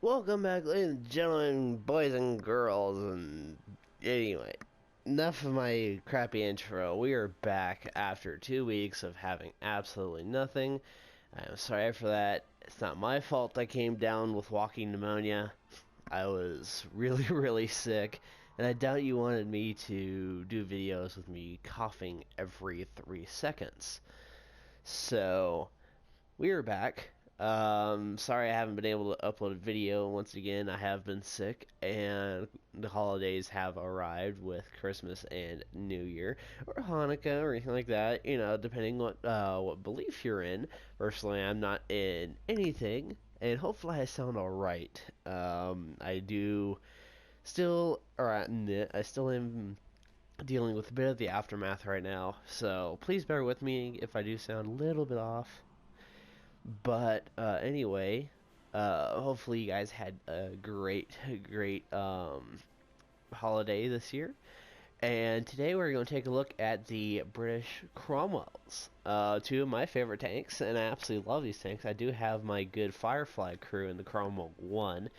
Welcome back, ladies and gentlemen, boys and girls, and anyway, enough of my crappy intro. We are back after 2 weeks of having absolutely nothing. I'm sorry for that. It's not my fault I came down with walking pneumonia. I was really, really sick, and I doubt you wanted me to do videos with me coughing every 3 seconds. So, we are back. Sorry I haven't been able to upload a video. Once again, I have been sick, and the holidays have arrived with Christmas and New Year, or Hanukkah, or anything like that. You know, depending what belief you're in. Personally, I'm not in anything, and hopefully I sound alright. I do still, I still am dealing with a bit of the aftermath right now, so please bear with me if I do sound a little bit off. But anyway, hopefully you guys had a great holiday this year. And today we're going to take a look at the British Cromwells. Two of my favorite tanks, and I absolutely love these tanks. I do have my good Firefly crew in the Cromwell 1,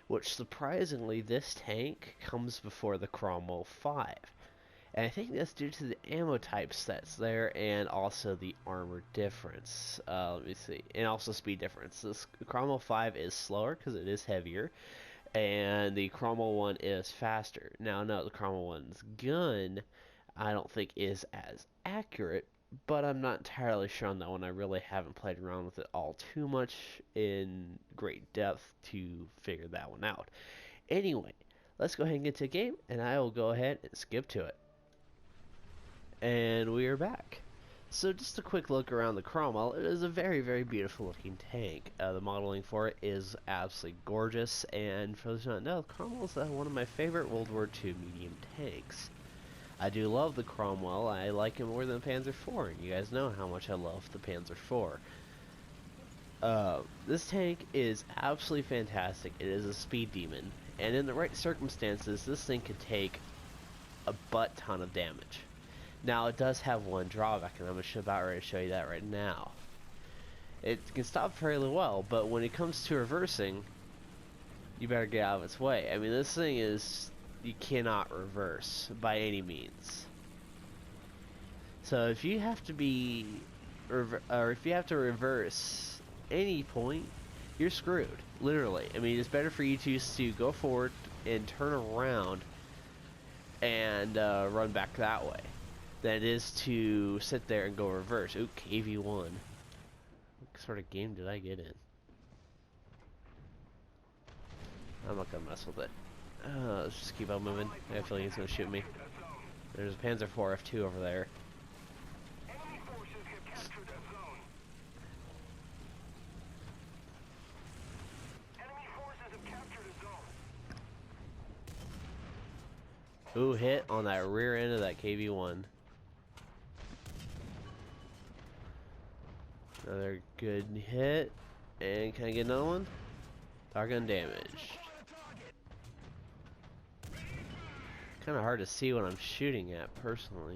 which surprisingly this tank comes before the Cromwell 5. And I think that's due to the ammo types that's there and also the armor difference. Let me see. And also speed difference. This Cromwell 5 is slower because it is heavier. And the Cromwell 1 is faster. Now, no, the Cromwell 1's gun I don't think is as accurate. But I'm not entirely sure on that one. I really haven't played around with it all too much in great depth to figure that one out. Anyway, let's go ahead and get to the game. And I will go ahead and skip to it. And we are back. So just a quick look around the Cromwell. It is a very, very beautiful looking tank. The modeling for it is absolutely gorgeous. And for those who don't know, the Cromwell is one of my favorite World War II medium tanks. I do love the Cromwell. I like it more than the Panzer IV. And you guys know how much I love the Panzer IV. This tank is absolutely fantastic. It is a speed demon. And in the right circumstances, this thing could take a butt ton of damage. Now, it does have one drawback, and I'm about ready to show you that right now. It can stop fairly well, but when it comes to reversing, you better get out of its way. I mean, this thing is, you cannot reverse by any means. So if you have to if you have to reverse any point, you're screwed, literally. I mean, it's better for you to go forward and turn around and run back that way than it is to sit there and go reverse. Ooh, KV1. What sort of game did I get in? I'm not gonna mess with it. Let's just keep on moving. I have a feeling he's gonna shoot me. There's a Panzer IV F2 over there. Ooh, hit on that rear end of that KV1. Another good hit. And can I get another one? Target undamaged. Kind of hard to see what I'm shooting at, personally.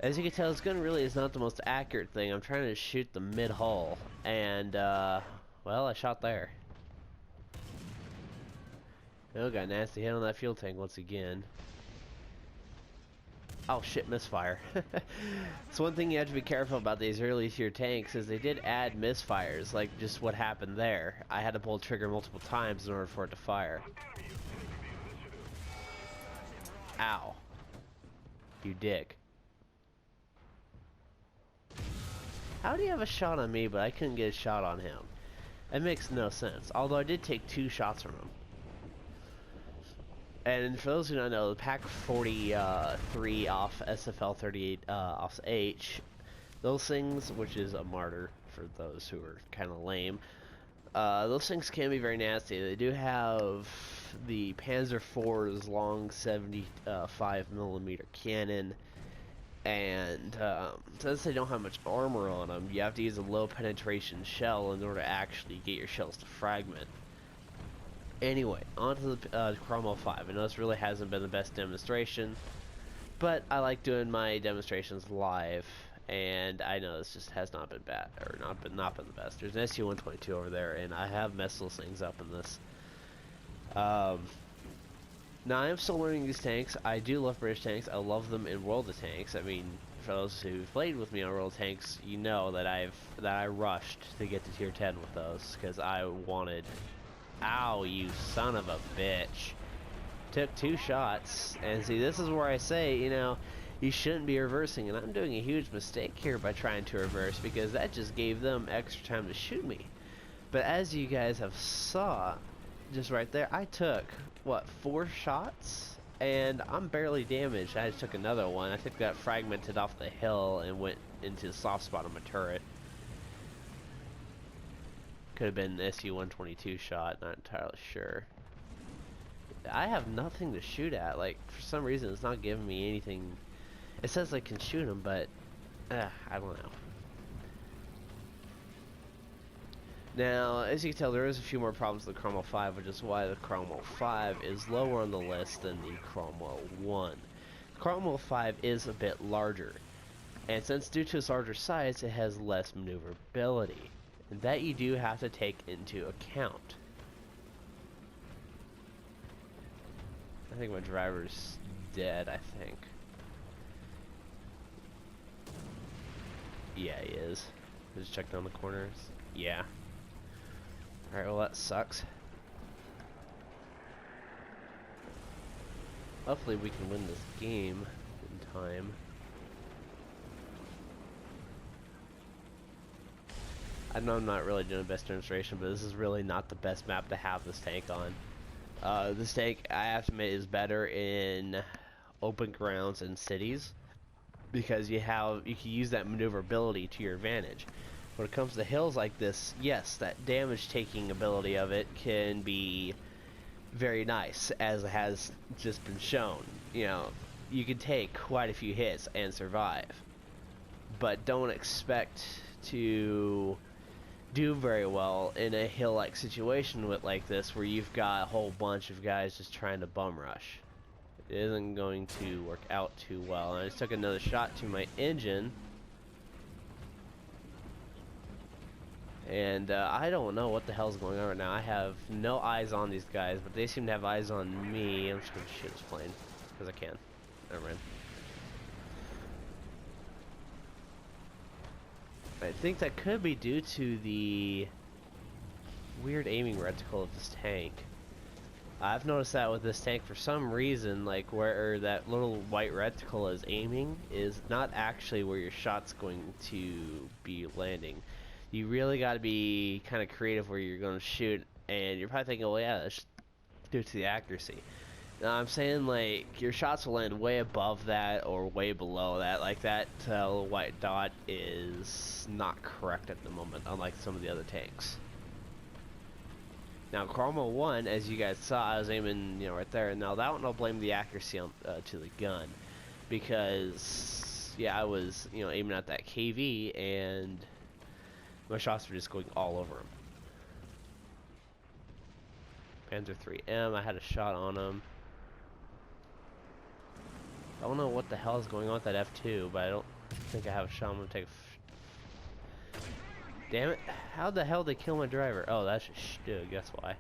As you can tell, this gun really is not the most accurate thing. I'm trying to shoot the mid-hull. And, well, I shot there. Oh, got a nasty hit on that fuel tank once again. Oh shit, misfire. So one thing you have to be careful about these early tier tanks is they did add misfires, like just what happened there. I had to pull the trigger multiple times in order for it to fire. Ow. You dick. How do you have a shot on me, but I couldn't get a shot on him? That makes no sense. Although I did take 2 shots from him. And for those who don't know, the Pack 43 off SFL 38 off H, those things, which is a martyr for those who are kind of lame, those things can be very nasty. They do have the Panzer IV's long 75mm cannon, and since they don't have much armor on them, you have to use a low penetration shell in order to actually get your shells to fragment. Anyway, on to the Cromwell 5. I know this really hasn't been the best demonstration, but I like doing my demonstrations live, and I know this just has not been bad, or not been the best. There's an SU-122 over there, and I have messed those things up in this. Now I am still learning these tanks. I do love British tanks. I love them in World of Tanks. I mean, for those who've played with me on World of Tanks, you know that I rushed to get to tier 10 with those because I wanted. Ow, you son of a bitch! Took 2 shots, and see, this is where I say, you know, you shouldn't be reversing, and I'm doing a huge mistake here by trying to reverse because that just gave them extra time to shoot me. But as you guys have saw, just right there, I took, what, 4 shots? And I'm barely damaged. I just took another one. I think that fragmented off the hill and went into the soft spot on my turret. Could have been an SU-122 shot, not entirely sure. I have nothing to shoot at. Like, for some reason, it's not giving me anything. It says I can shoot them, but I don't know. Now, as you can tell, there is a few more problems with the Cromwell 5, which is why the Cromwell 5 is lower on the list than the Cromwell 1. The Cromwell 5 is a bit larger, and since due to its larger size, it has less maneuverability, and that you do have to take into account. I think my driver's dead, I think. Yeah, he is. Just check down the corners. Yeah. Alright, well that sucks. Hopefully we can win this game in time. I know I'm not really doing the best demonstration, but this is really not the best map to have this tank on. This tank, I have to admit, is better in open grounds and cities because you can use that maneuverability to your advantage. When it comes to hills like this, yes, that damage taking ability of it can be very nice, as it has just been shown. You know, you can take quite a few hits and survive, but don't expect to do very well in a hill-like situation like this, where you've got a whole bunch of guys just trying to bum rush. It isn't going to work out too well. And I just took another shot to my engine. And I don't know what the hell's going on right now. I have no eyes on these guys, but they seem to have eyes on me. I'm just going to shoot this plane, because I can. Never mind. I think that could be due to the weird aiming reticle of this tank. I've noticed that with this tank for some reason, like where that little white reticle is aiming is not actually where your shot's going to be landing. You really got to be kind of creative where you're going to shoot, and you're probably thinking, well, yeah, that's due to the accuracy. Now, I'm saying, like, your shots will land way above that or way below that. Like, that little white dot is not correct at the moment, unlike some of the other tanks. Now, Cromwell 1, as you guys saw, I was aiming, you know, right there. Now, that one I'll blame the accuracy on, to the gun. Because, yeah, I was, you know, aiming at that KV, and my shots were just going all over him. Panzer 3M, I had a shot on him. I don't know what the hell is going on with that F2, but I don't think I have a shot. I'm gonna take a damn it. How the hell did they kill my driver? Oh, that's just stug, that's why.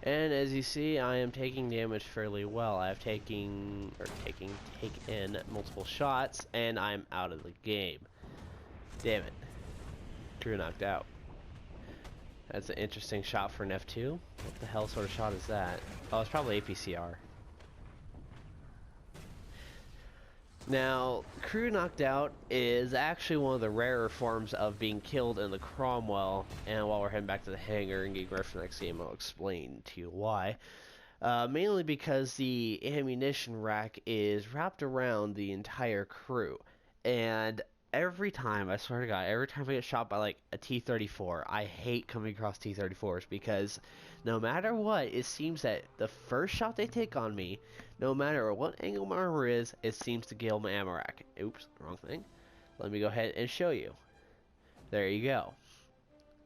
And as you see, I am taking damage fairly well. I've taken multiple shots, and I'm out of the game. Damn it. Crew knocked out. That's an interesting shot for an F2. What the hell sort of shot is that? Oh, it's probably APCR. Now, crew knocked out is actually one of the rarer forms of being killed in the Cromwell, and while we're heading back to the hangar and getting ready for the next game, I'll explain to you why. Mainly because the ammunition rack is wrapped around the entire crew, and every time, I swear to God, every time I get shot by like a T-34, I hate coming across T-34s because no matter what, it seems that the first shot they take on me, no matter what angle my armor is, it seems to kill my ammo rack. Oops, wrong thing. Let me go ahead and show you. There you go.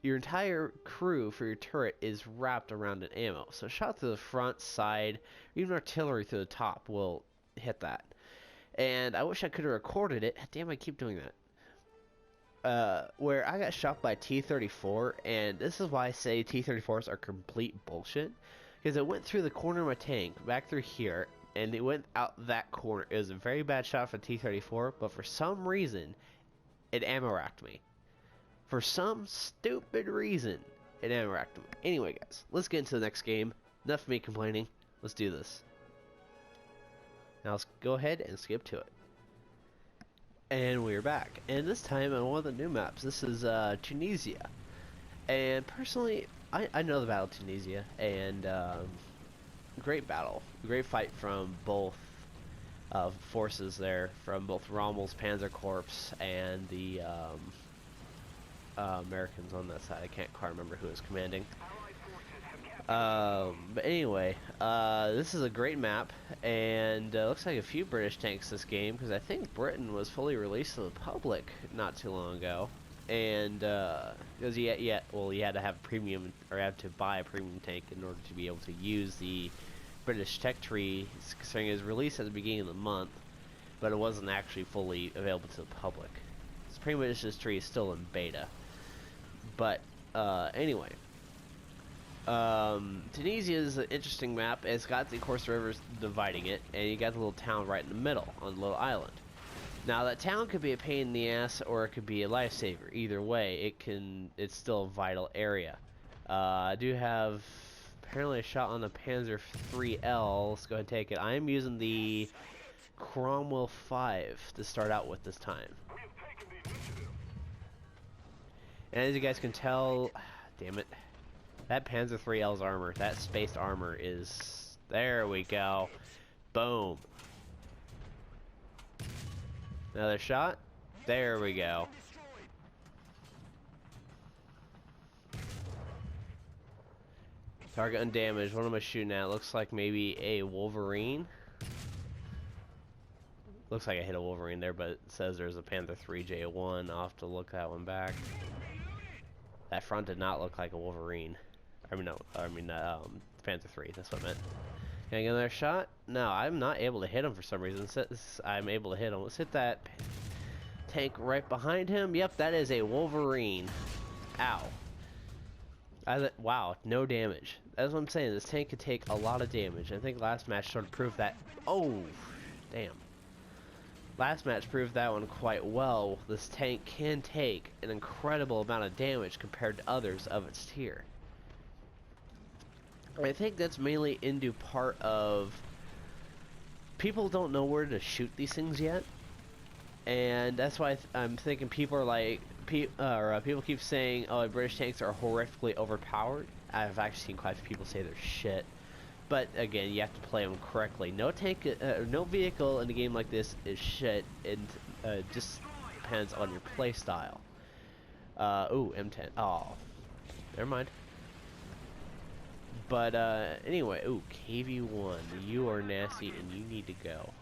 Your entire crew for your turret is wrapped around an ammo. So shot to the front, side, even artillery through the top will hit that. And I wish I could have recorded it. Damn, I keep doing that. Where I got shot by T-34, and this is why I say T-34s are complete bullshit. Because it went through the corner of my tank, back through here, and it went out that corner. It was a very bad shot for T-34, but for some reason, it ammo racked me. For some stupid reason, it ammo racked me. Anyway, guys, let's get into the next game. Enough of me complaining. Let's do this. Now let's go ahead and skip to it. And we're back. And this time on one of the new maps. This is Tunisia. And personally, I know the Battle of Tunisia, and great battle, great fight from both forces there, from both Rommel's Panzer Corps and the Americans on that side. I can't quite remember who was commanding. But anyway, this is a great map, and looks like a few British tanks this game, because I think Britain was fully released to the public not too long ago. And because you had to have premium, or have to buy a premium tank in order to be able to use the British tech tree, considering it was released at the beginning of the month, but it wasn't actually fully available to the public. So pretty much this tree is still in beta. But anyway, Tunisia is an interesting map. It's got the course rivers dividing it, and you got the little town right in the middle on the little island. Now that town could be a pain in the ass, or it could be a lifesaver. Either way, it's still a vital area. I do have apparently a shot on the Panzer 3L. Let's go ahead and take it. I am using the Cromwell 5 to start out with this time. And as you guys can tell, damn it, that Panzer 3L's armor, that spaced armor is, there we go, boom. Another shot. There we go. Target undamaged. What am I shooting at? Looks like maybe a Wolverine. Looks like I hit a Wolverine there, but it says there's a Panther 3J1. I'll have to look that one back. That front did not look like a Wolverine. Panther 3. That's what I meant. Can I get another shot? No, I'm not able to hit him for some reason. I'm able to hit him. Let's hit that tank right behind him. Yep, that is a Wolverine. Ow. Wow, no damage. That's what I'm saying. This tank could take a lot of damage. I think last match sort of proved that. Oh, damn. Last match proved that one quite well. This tank can take an incredible amount of damage compared to others of its tier. I think that's mainly into part of people don't know where to shoot these things yet, and that's why I'm thinking people are like, people keep saying, "Oh, British tanks are horrifically overpowered." I've actually seen quite a few people say they're shit, but again, you have to play them correctly. No tank, no vehicle in a game like this is shit. It just depends on your play style. Ooh, M10. Oh, never mind. But anyway, ooh, KV1, you are nasty and you need to go.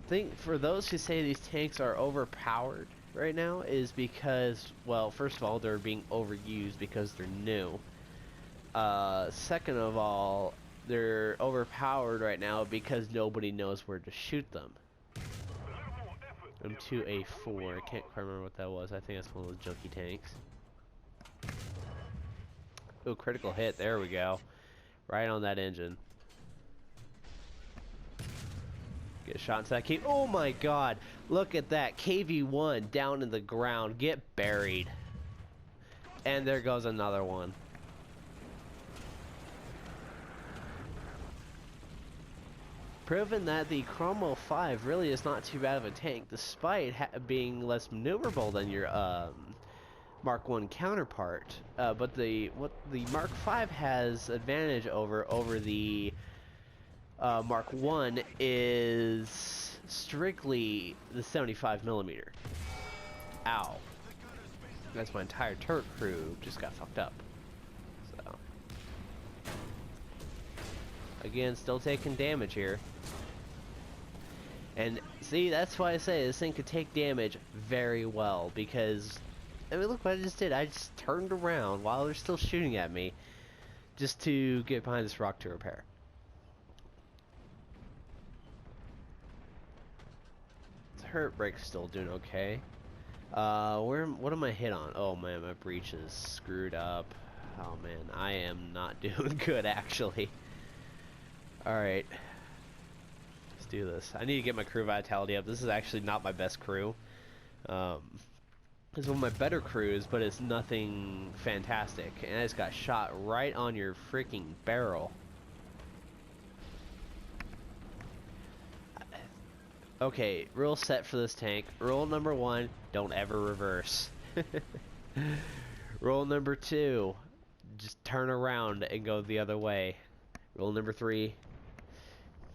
Think for those who say these tanks are overpowered right now is because, well, first of all, they're being overused because they're new. Second of all, they're overpowered right now because nobody knows where to shoot them. M2A4, I can't quite remember what that was. I think that's one of those junky tanks. Oh, critical hit. There we go. Right on that engine. Get a shot into that cave. Oh my god. Look at that. KV1 down in the ground. Get buried. And there goes another one. Proven that the Cromwell 5 really is not too bad of a tank, despite being less maneuverable than your Mark 1 counterpart, but what the Mark 5 has advantage over the Mark 1 is strictly the 75mm. Ow. That's my entire turret crew just got fucked up. So again, still taking damage here. And see, that's why I say this thing could take damage very well, because I mean, look what I just did. I just turned around while they're still shooting at me just to get behind this rock to repair. turret break's still doing okay. What am I hit on? Oh man, my breach is screwed up. Oh man, I am not doing good actually. Alright. Let's do this. I need to get my crew vitality up. This is actually not my best crew. It's one of my better crews, but it's nothing fantastic. And I just got shot right on your freaking barrel. Okay, rule set for this tank. Rule number 1, don't ever reverse. Rule number 2, just turn around and go the other way. Rule number 3,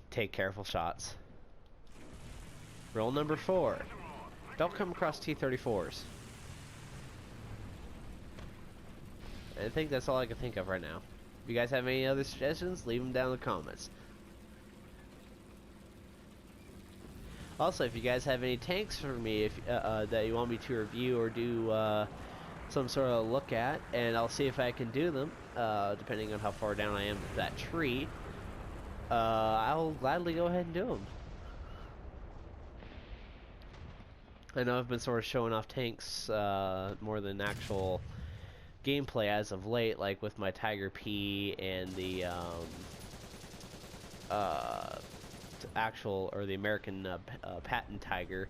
take careful shots. Rule number 4, don't come across T-34s. I think that's all I can think of right now. If you guys have any other suggestions, leave them down in the comments. Also, if you guys have any tanks for me that you want me to review or do some sort of look at, and I'll see if I can do them, depending on how far down I am that tree, I'll gladly go ahead and do them. I know I've been sort of showing off tanks more than actual gameplay as of late, like with my Tiger P and the actual, or the American patent Tiger,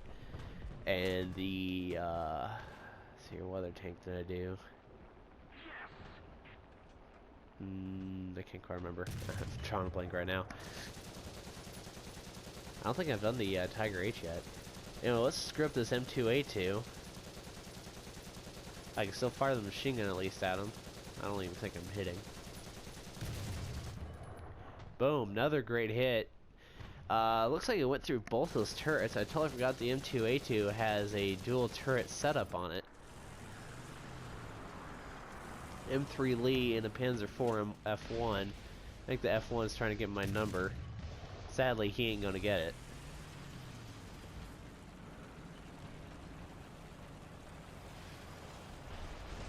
and the let's see, what other tank did I do? I can't quite remember. I'm trying to blank right now. I don't think I've done the Tiger H yet. Anyway, let's screw up this M2A2. I can still fire the machine gun at least at him. I don't even think I'm hitting. Boom, another great hit. Looks like it went through both those turrets. I totally forgot the M2A2 has a dual turret setup on it. M3 Lee and a Panzer IV F1. I think the F1 is trying to get my number. Sadly, he ain't gonna get it.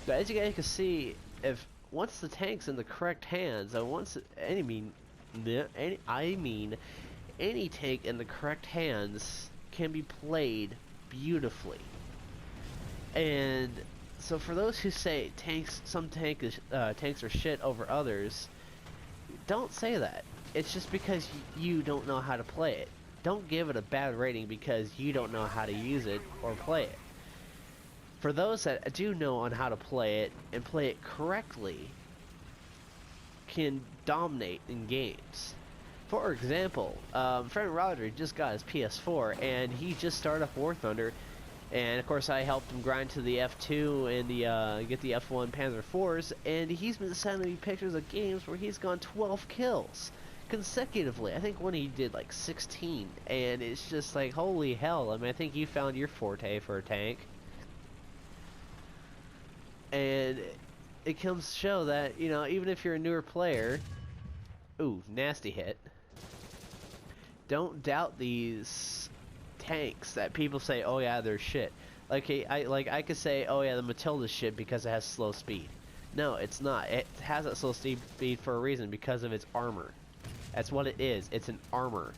But as you guys can see, if once the tank's in the correct hands, and once any tank in the correct hands can be played beautifully. And so for those who say some tanks are shit over others, don't say that. It's just because you don't know how to play it. Don't give it a bad rating because you don't know how to use it or play it. For those that do know on how to play it and play it correctly, can dominate in games. For example, friend Roger just got his PS4 and he just started up War Thunder, and of course I helped him grind to the F2 and the get the F1 Panzer IVs, and he's been sending me pictures of games where he's gone 12 kills consecutively. I think one he did like 16, and it's just like, holy hell. I mean, I think you found your forte for a tank. And it comes to show that, you know, even if you're a newer player, ooh, nasty hit, don't doubt these tanks that people say, oh yeah, they're shit. Like, I could say, oh yeah, the Matilda's shit because it has slow speed. No, it's not. It has that slow speed for a reason, because of its armor. That's what it is. It's an armor.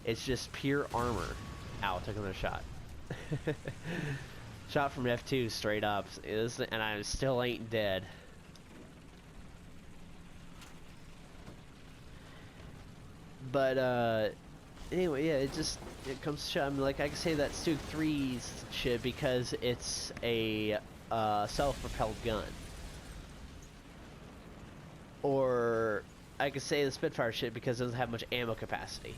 It's just pure armor. Ow, took another shot. Shot from F2 straight up, and I still ain't dead. But anyway, yeah, it comes to show. I mean, like, I can say that Stug 3's shit because it's a self-propelled gun, or I could say the Spitfire shit because it doesn't have much ammo capacity.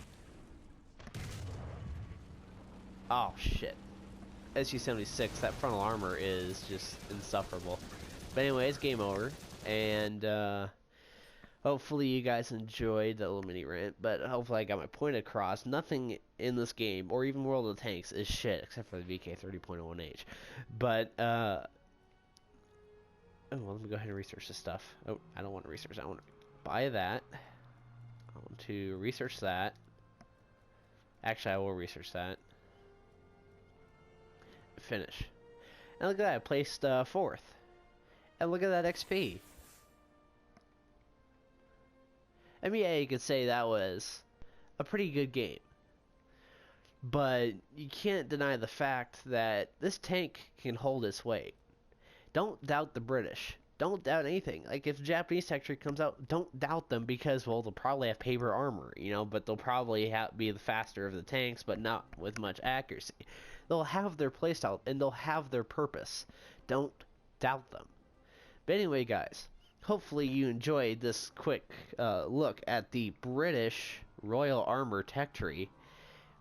Oh shit. SU-76, that frontal armor is just insufferable. But anyway, it's game over, and hopefully you guys enjoyed that little mini rant, but hopefully I got my point across. Nothing in this game, or even World of Tanks, is shit, except for the VK30.01H. But, oh, well, let me go ahead and research this stuff. Oh, I don't want to research, I want to buy that. I want to research that. Actually, I will research that. Finish. And look at that, I placed 4th. And look at that XP. I mean, yeah, you could say that was a pretty good game. But you can't deny the fact that this tank can hold its weight. Don't doubt the British. Don't doubt anything. Like, if the Japanese factory comes out, don't doubt them because, well, they'll probably have paper armor, but they'll probably be the faster of the tanks, but not with much accuracy. They'll have their playstyle, and they'll have their purpose. Don't doubt them. But anyway, guys, hopefully you enjoyed this quick look at the British Royal Armour tech tree.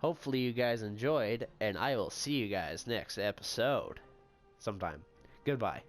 Hopefully you guys enjoyed, and I will see you guys next episode sometime. Goodbye.